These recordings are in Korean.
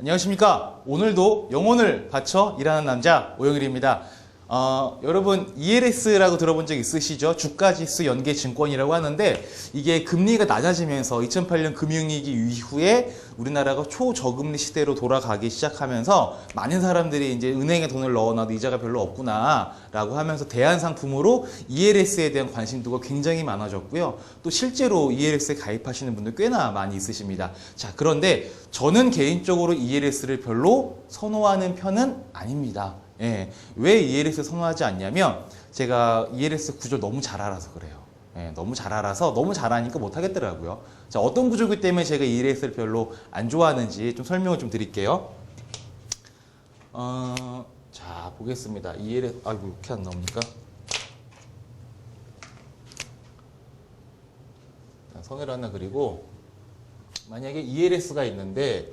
안녕하십니까. 오늘도 영혼을 바쳐 일하는 남자 오영일입니다. 여러분 ELS라고 들어본 적 있으시죠? 주가지수 연계증권이라고 하는데 이게 금리가 낮아지면서 2008년 금융위기 이후에 우리나라가 초저금리 시대로 돌아가기 시작하면서 많은 사람들이 이제 은행에 돈을 넣어놔도 이자가 별로 없구나 라고 하면서 대안 상품으로 ELS에 대한 관심도가 굉장히 많아졌고요. 또 실제로 ELS에 가입하시는 분들 꽤나 많이 있으십니다. 자, 그런데 저는 개인적으로 ELS를 별로 선호하는 편은 아닙니다. 예, 왜 ELS 선호하지 않냐면 제가 ELS 구조 너무 잘 알아서 그래요. 예, 너무 잘 알아서 너무 잘 아니까 못 하겠더라고요. 자, 어떤 구조이기 때문에 제가 ELS를 별로 안 좋아하는지 좀 설명을 좀 드릴게요. 자, 보겠습니다. ELS 아이고 이렇게 안 나옵니까? 선을 하나 그리고 만약에 ELS가 있는데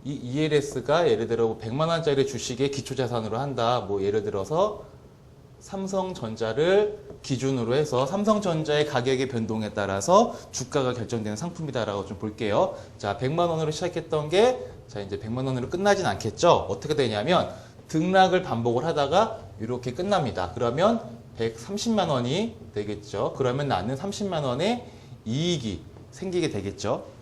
이 ELS가 예를 들어 100만 원짜리 주식의 기초자산으로 한다. 뭐 예를 들어서 삼성전자를 기준으로 해서 삼성전자의 가격의 변동에 따라서 주가가 결정되는 상품이다라고 좀 볼게요. 자, 100만 원으로 시작했던 게 자, 이제 100만 원으로 끝나진 않겠죠. 어떻게 되냐면 등락을 반복을 하다가 이렇게 끝납니다. 그러면 130만 원이 되겠죠. 그러면 나는 30만 원의 이익이 생기게 되겠죠.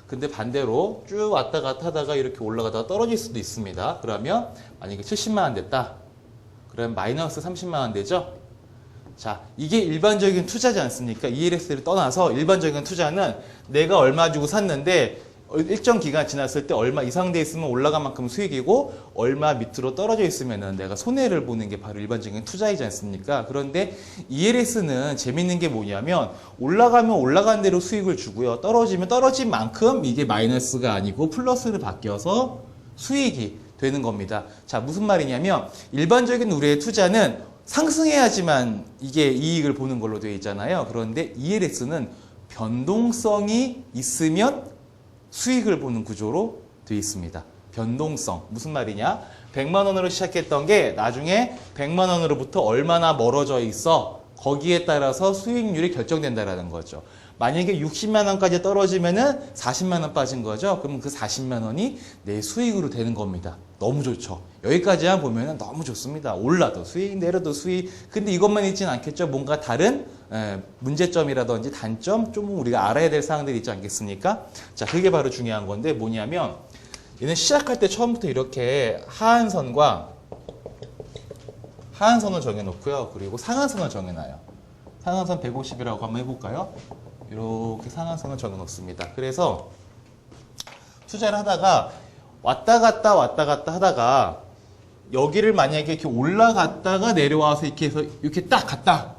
근데 반대로 쭉 왔다 갔다 하다가 이렇게 올라가다가 떨어질 수도 있습니다. 그러면 만약에 70만 원 됐다. 그러면 마이너스 30만 원 되죠? 자, 이게 일반적인 투자지 않습니까? ELS를 떠나서 일반적인 투자는 내가 얼마 주고 샀는데 일정 기간 지났을 때 얼마 이상 돼 있으면 올라간 만큼 수익이고 얼마 밑으로 떨어져 있으면 내가 손해를 보는 게 바로 일반적인 투자이지 않습니까? 그런데 ELS는 재밌는 게 뭐냐면 올라가면 올라간 대로 수익을 주고요. 떨어지면 떨어진 만큼 이게 마이너스가 아니고 플러스를 바뀌어서 수익이 되는 겁니다. 자, 무슨 말이냐면 일반적인 우리의 투자는 상승해야지만 이게 이익을 보는 걸로 되어 있잖아요. 그런데 ELS는 변동성이 있으면 수익을 보는 구조로 되어 있습니다. 변동성. 무슨 말이냐? 100만 원으로 시작했던 게 나중에 100만 원으로부터 얼마나 멀어져 있어. 거기에 따라서 수익률이 결정된다라는 거죠. 만약에 60만 원까지 떨어지면은 40만 원 빠진 거죠. 그러면 그 40만 원이 내 수익으로 되는 겁니다. 너무 좋죠. 여기까지만 보면은 너무 좋습니다. 올라도 수익, 내려도 수익. 근데 이것만 있지는 않겠죠. 뭔가 다른 문제점이라든지 단점, 좀 우리가 알아야 될 사항들이 있지 않겠습니까? 자, 그게 바로 중요한 건데 뭐냐면 얘는 시작할 때 처음부터 이렇게 하한선과 하한선을 정해놓고요. 그리고 상한선을 정해놔요. 상한선 150이라고 한번 해볼까요? 이렇게 상한선을 정해놓습니다. 그래서 투자를 하다가 왔다 갔다 하다가 여기를 만약에 이렇게 올라갔다가 내려와서 이렇게 해서 이렇게 딱 갔다.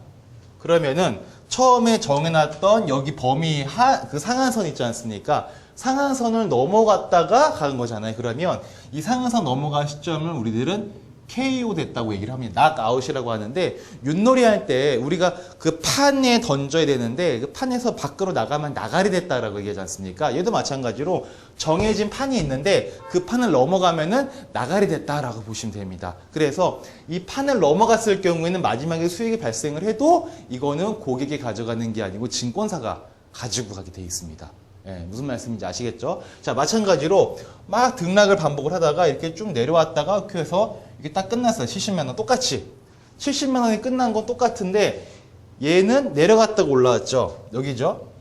그러면은 처음에 정해놨던 여기 범위 그 상한선 있지 않습니까? 상한선을 넘어갔다가 가는 거잖아요. 그러면 이 상한선 넘어간 시점을 우리들은 KO 됐다고 얘기를 합니다. 낙아웃이라고 하는데 윷놀이 할 때 우리가 그 판에 던져야 되는데 그 판에서 밖으로 나가면 나가리 됐다라고 얘기하지 않습니까? 얘도 마찬가지로 정해진 판이 있는데 그 판을 넘어가면은 나가리 됐다라고 보시면 됩니다. 그래서 이 판을 넘어갔을 경우에는 마지막에 수익이 발생을 해도 이거는 고객이 가져가는 게 아니고 증권사가 가지고 가게 돼 있습니다. 예, 무슨 말씀인지 아시겠죠? 자, 마찬가지로 막 등락을 반복을 하다가 이렇게 쭉 내려왔다가 이렇게 해서 이게 딱 끝났어요. 70만 원 똑같이 70만 원이 끝난 건 똑같은데 얘는 내려갔다가 올라왔죠. 여기죠.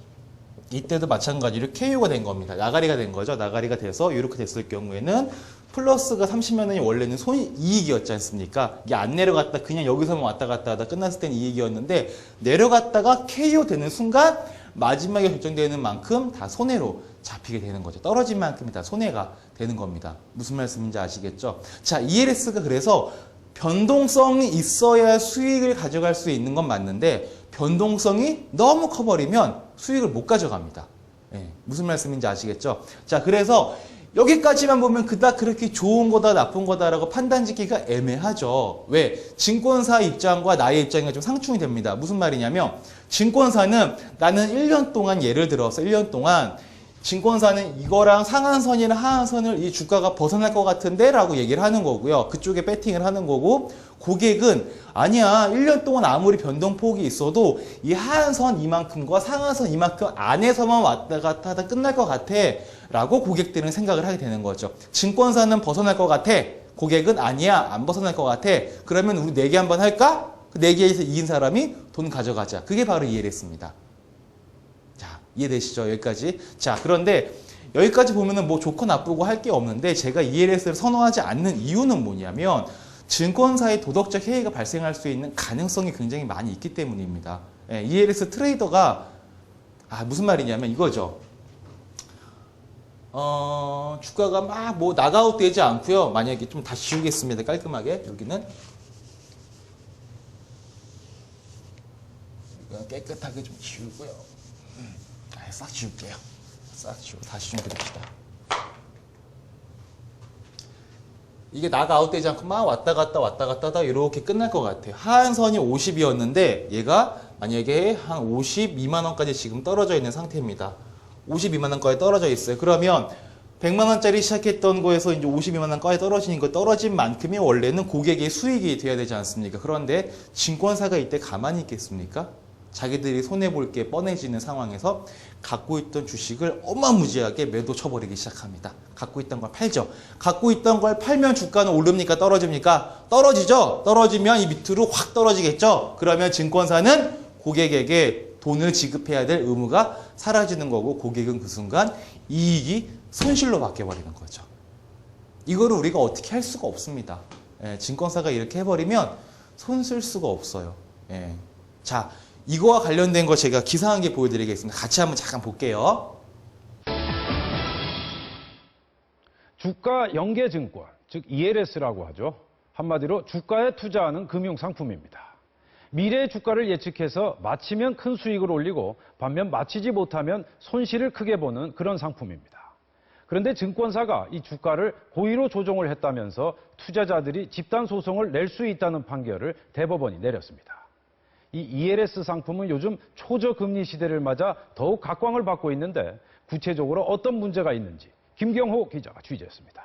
이때도 마찬가지로 KO가 된 겁니다. 나가리가 된 거죠. 나가리가 돼서 이렇게 됐을 경우에는 플러스가 30만 원이 원래는 이익이었지 않습니까? 이게 안 내려갔다 그냥 여기서만 왔다 갔다 하다 끝났을 때는 이익이었는데 내려갔다가 KO 되는 순간 마지막에 결정되는 만큼 다 손해로 잡히게 되는 거죠. 떨어진 만큼이 다 손해가 되는 겁니다. 무슨 말씀인지 아시겠죠? 자, ELS가 그래서 변동성이 있어야 수익을 가져갈 수 있는 건 맞는데 변동성이 너무 커버리면 수익을 못 가져갑니다. 예, 무슨 말씀인지 아시겠죠? 자, 그래서 여기까지만 보면 그닥 그렇게 좋은 거다 나쁜 거다라고 판단 짓기가 애매하죠. 왜? 증권사 입장과 나의 입장이 좀 상충이 됩니다. 무슨 말이냐면 증권사는 나는 1년 동안 예를 들어서 1년 동안 증권사는 이거랑 상한선이나 하한선을 이 주가가 벗어날 것 같은데 라고 얘기를 하는 거고요. 그쪽에 배팅을 하는 거고, 고객은 아니야, 1년 동안 아무리 변동폭이 있어도 이 하한선 이만큼과 상한선 이만큼 안에서만 왔다 갔다 하다 끝날 것 같아 라고 고객들은 생각을 하게 되는 거죠. 증권사는 벗어날 것 같아, 고객은 아니야, 안 벗어날 것 같아. 그러면 우리 내기 한번 할까? 그 내기에서 이긴 사람이 돈 가져가자. 그게 바로 ELS입니다. 자, 이해되시죠? 여기까지. 자, 그런데 여기까지 보면은 뭐 좋고 나쁘고 할 게 없는데, 제가 ELS를 선호하지 않는 이유는 뭐냐면 증권사의 도덕적 해이가 발생할 수 있는 가능성이 굉장히 많이 있기 때문입니다. 예, ELS 트레이더가 무슨 말이냐면 이거죠. 주가가 막 뭐 나가웃 되지 않고요. 만약에 좀 다시 지우겠습니다. 깔끔하게. 여기는 이거 깨끗하게 좀 지우고요. 싹 지울게요. 싹 지우고 다시 좀 그립시다. 이게 나가웃 되지 않고 막 왔다 갔다 하다 이렇게 끝날 것 같아요. 하한선이 50이었는데 얘가 만약에 한 52만 원까지 지금 떨어져 있는 상태입니다. 52만 원까지 떨어져 있어요. 그러면 100만 원짜리 시작했던 거에서 이제 52만 원까지 떨어지는 거, 떨어진 만큼이 원래는 고객의 수익이 돼야 되지 않습니까? 그런데 증권사가 이때 가만히 있겠습니까? 자기들이 손해볼 게 뻔해지는 상황에서 갖고 있던 주식을 어마무지하게 매도 쳐버리기 시작합니다. 갖고 있던 걸 팔죠. 갖고 있던 걸 팔면 주가는 오릅니까? 떨어집니까? 떨어지죠. 떨어지면 이 밑으로 확 떨어지겠죠. 그러면 증권사는 고객에게 돈을 지급해야 될 의무가 사라지는 거고, 고객은 그 순간 이익이 손실로 바뀌어버리는 거죠. 이거를 우리가 어떻게 할 수가 없습니다. 예, 증권사가 이렇게 해버리면 손 쓸 수가 없어요. 예. 자, 이거와 관련된 거 제가 기사 한 개 보여드리겠습니다. 같이 한번 잠깐 볼게요. 주가 연계증권, 즉 ELS라고 하죠. 한마디로 주가에 투자하는 금융상품입니다. 미래의 주가를 예측해서 마치면 큰 수익을 올리고 반면 마치지 못하면 손실을 크게 보는 그런 상품입니다. 그런데 증권사가 이 주가를 고의로 조정을 했다면서 투자자들이 집단 소송을 낼 수 있다는 판결을 대법원이 내렸습니다. 이 ELS 상품은 요즘 초저금리 시대를 맞아 더욱 각광을 받고 있는데, 구체적으로 어떤 문제가 있는지 김경호 기자가 취재했습니다.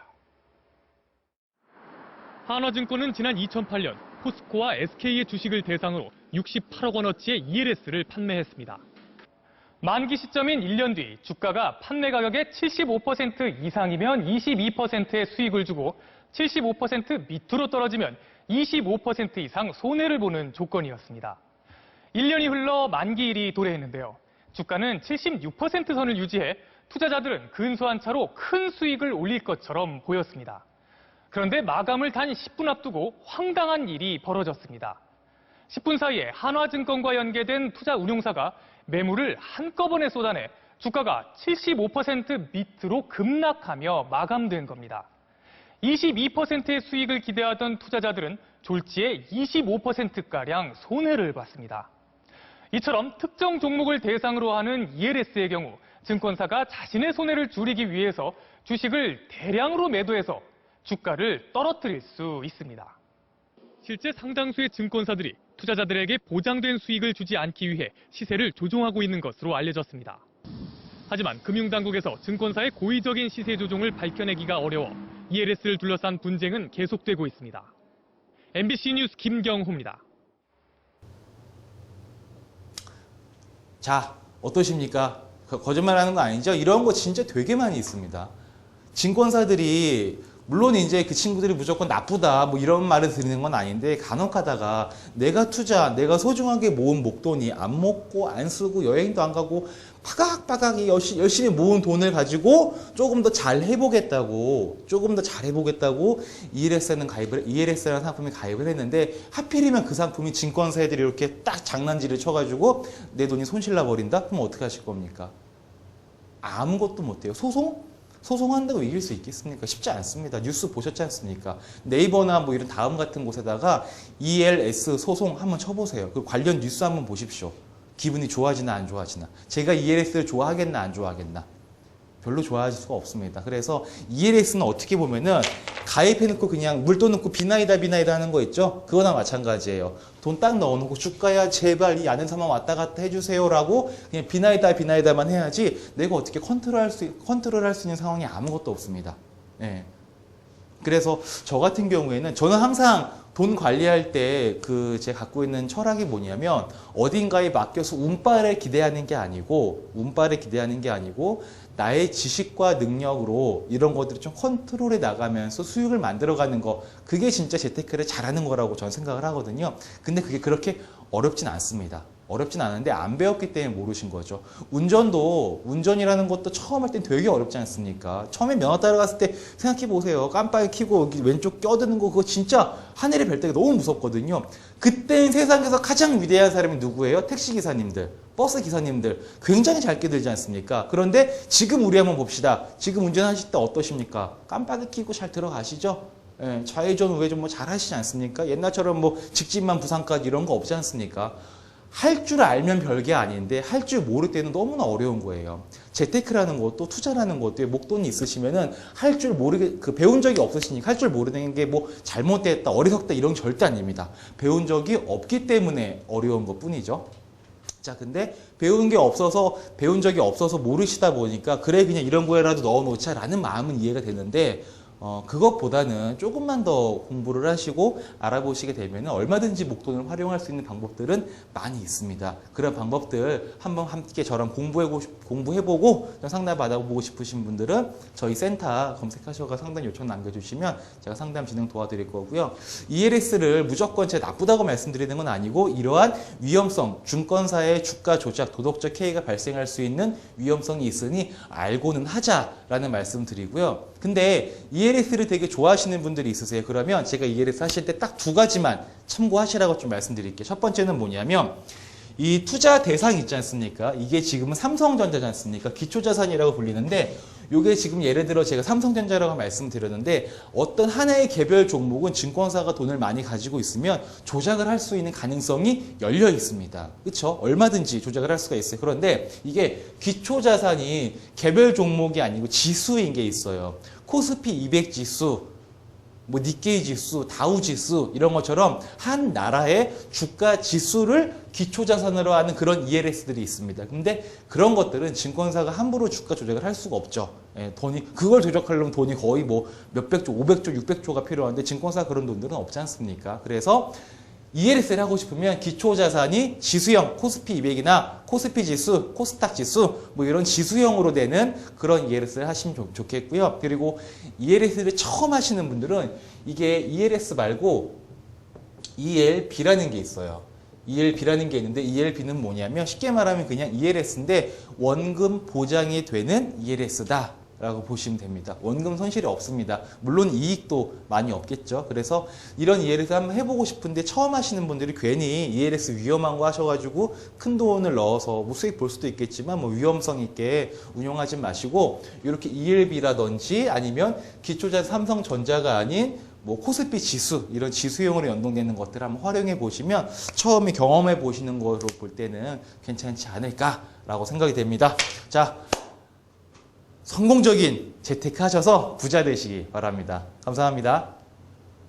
한화증권은 지난 2008년 포스코와 SK의 주식을 대상으로 68억 원어치의 ELS를 판매했습니다. 만기 시점인 1년 뒤 주가가 판매 가격의 75% 이상이면 22%의 수익을 주고 75% 밑으로 떨어지면 25% 이상 손해를 보는 조건이었습니다. 1년이 흘러 만기일이 도래했는데요. 주가는 76% 선을 유지해 투자자들은 근소한 차로 큰 수익을 올릴 것처럼 보였습니다. 그런데 마감을 단 10분 앞두고 황당한 일이 벌어졌습니다. 10분 사이에 한화증권과 연계된 투자 운용사가 매물을 한꺼번에 쏟아내 주가가 75% 밑으로 급락하며 마감된 겁니다. 22%의 수익을 기대하던 투자자들은 졸지에 25%가량 손해를 봤습니다. 이처럼 특정 종목을 대상으로 하는 ELS의 경우 증권사가 자신의 손해를 줄이기 위해서 주식을 대량으로 매도해서 주가를 떨어뜨릴 수 있습니다. 실제 상당수의 증권사들이 투자자들에게 보장된 수익을 주지 않기 위해 시세를 조종하고 있는 것으로 알려졌습니다. 하지만 금융당국에서 증권사의 고의적인 시세 조종을 밝혀내기가 어려워 ELS를 둘러싼 분쟁은 계속되고 있습니다. MBC 뉴스 김경호입니다. 자, 어떠십니까? 거짓말하는 거 아니죠? 이런 거 진짜 되게 많이 있습니다. 증권사들이 물론 이제 그 친구들이 무조건 나쁘다 뭐 이런 말을 드리는 건 아닌데, 간혹 가다가 내가 소중하게 모은 목돈이 안 먹고 안 쓰고 여행도 안 가고 파각파각 열심히 모은 돈을 가지고 조금 더 잘 해보겠다고 ELS라는 상품에 가입을 했는데, 하필이면 그 상품이 증권사 애들이 이렇게 딱 장난질을 쳐가지고 내 돈이 손실나 버린다? 그럼 어떻게 하실 겁니까? 아무것도 못해요. 소송한다고 이길 수 있겠습니까? 쉽지 않습니다. 뉴스 보셨지 않습니까? 네이버나 뭐 이런 다음 같은 곳에다가 ELS 소송 한번 쳐보세요. 그 관련 뉴스 한번 보십시오. 기분이 좋아지나 안 좋아지나. 제가 ELS를 좋아하겠나 안 좋아하겠나. 별로 좋아질 수가 없습니다. 그래서 ELS는 어떻게 보면은 가입해놓고 그냥 물돈 넣고 비나이다 하는 거 있죠? 그거나 마찬가지예요. 돈 딱 넣어놓고 주가야 제발 이 아는 사람 왔다 갔다 해주세요라고 그냥 비나이다만 해야지 내가 어떻게 컨트롤할 수 있는 상황이 아무것도 없습니다. 예. 그래서 저 같은 경우에는 저는 항상 돈 관리할 때 제가 갖고 있는 철학이 뭐냐면 어딘가에 맡겨서 운빨에 기대하는 게 아니고 나의 지식과 능력으로 이런 것들을 좀 컨트롤해 나가면서 수익을 만들어가는 거 그게 진짜 재테크를 잘하는 거라고 저는 생각을 하거든요. 근데 그게 그렇게 어렵진 않습니다. 어렵진 않은데 안 배웠기 때문에 모르신 거죠. 운전이라는 것도 처음 할 땐 되게 어렵지 않습니까? 처음에 면허 따라갔을 때 생각해 보세요. 깜빡이 켜고 여기 왼쪽 껴드는 거 그거 진짜 하늘에 별 때가 너무 무섭거든요. 그땐 세상에서 가장 위대한 사람이 누구예요? 택시기사님들, 버스 기사님들 굉장히 잘 끼들지 않습니까? 그런데 지금 우리 한번 봅시다. 지금 운전하실 때 어떠십니까? 깜빡이 켜고 잘 들어가시죠? 예, 좌회전 우회전 뭐 잘 하시지 않습니까? 옛날처럼 뭐 직진만 부산까지 이런 거 없지 않습니까? 할 줄 알면 별게 아닌데 할 줄 모를 때는 너무나 어려운 거예요. 재테크라는 것도 투자라는 것도 목돈이 있으시면은 할 줄 배운 적이 없으시니까 할 줄 모르는 게 뭐 잘못됐다 어리석다 이런 게 절대 아닙니다. 배운 적이 없기 때문에 어려운 것 뿐이죠. 자, 근데 배운 적이 없어서 모르시다 보니까 그래 그냥 이런 거에라도 넣어놓자라는 마음은 이해가 되는데 그것보다는 조금만 더 공부를 하시고 알아보시게 되면 얼마든지 목돈을 활용할 수 있는 방법들은 많이 있습니다. 그런 방법들 한번 함께 저랑 공부해보고 상담 받아보고 싶으신 분들은 저희 센터 검색하셔서 상담 요청 남겨주시면 제가 상담 진행 도와드릴 거고요. ELS를 무조건 제가 나쁘다고 말씀드리는 건 아니고 이러한 위험성, 증권사의 주가 조작, 도덕적 해이가 발생할 수 있는 위험성이 있으니 알고는 하자라는 말씀 드리고요. 근데 ELS를 되게 좋아하시는 분들이 있으세요. 그러면 제가 ELS 하실 때 딱 두 가지만 참고하시라고 좀 말씀드릴게요. 첫 번째는 뭐냐면 이 투자 대상 있지 않습니까? 이게 지금은 삼성전자지 않습니까? 기초자산이라고 불리는데 이게 지금 예를 들어 제가 삼성전자라고 말씀드렸는데 어떤 하나의 개별 종목은 증권사가 돈을 많이 가지고 있으면 조작을 할 수 있는 가능성이 열려 있습니다. 그렇죠? 얼마든지 조작을 할 수가 있어요. 그런데 이게 기초자산이 개별 종목이 아니고 지수인 게 있어요. 코스피 200 지수, 뭐 니케이 지수, 다우 지수 이런 것처럼 한 나라의 주가 지수를 기초자산으로 하는 그런 ELS들이 있습니다. 근데 그런 것들은 증권사가 함부로 주가 조작을 할 수가 없죠. 예, 그걸 조작하려면 돈이 거의 뭐 몇백조, 500조, 600조가 필요한데 증권사 그런 돈들은 없지 않습니까? 그래서 ELS를 하고 싶으면 기초자산이 지수형, 코스피 200이나 코스피 지수, 코스닥 지수 뭐 이런 지수형으로 되는 그런 ELS를 하시면 좋겠고요. 그리고 ELS를 처음 하시는 분들은 이게 ELS 말고 ELB라는 게 있어요. ELB라는 게 있는데 ELB는 뭐냐면 쉽게 말하면 그냥 ELS인데 원금 보장이 되는 ELS다. 라고 보시면 됩니다. 원금 손실이 없습니다. 물론 이익도 많이 없겠죠. 그래서 이런 ELS 한번 해보고 싶은데 처음 하시는 분들이 괜히 ELS 위험한 거 하셔가지고 큰 돈을 넣어서 뭐 수익 볼 수도 있겠지만 뭐 위험성 있게 운용하지 마시고 이렇게 ELB라든지 아니면 기초자산 삼성전자가 아닌 뭐 코스피 지수 이런 지수형으로 연동되는 것들을 한번 활용해 보시면 처음에 경험해 보시는 거로 볼 때는 괜찮지 않을까라고 생각이 됩니다. 자. 성공적인 재테크 하셔서 부자 되시기 바랍니다. 감사합니다.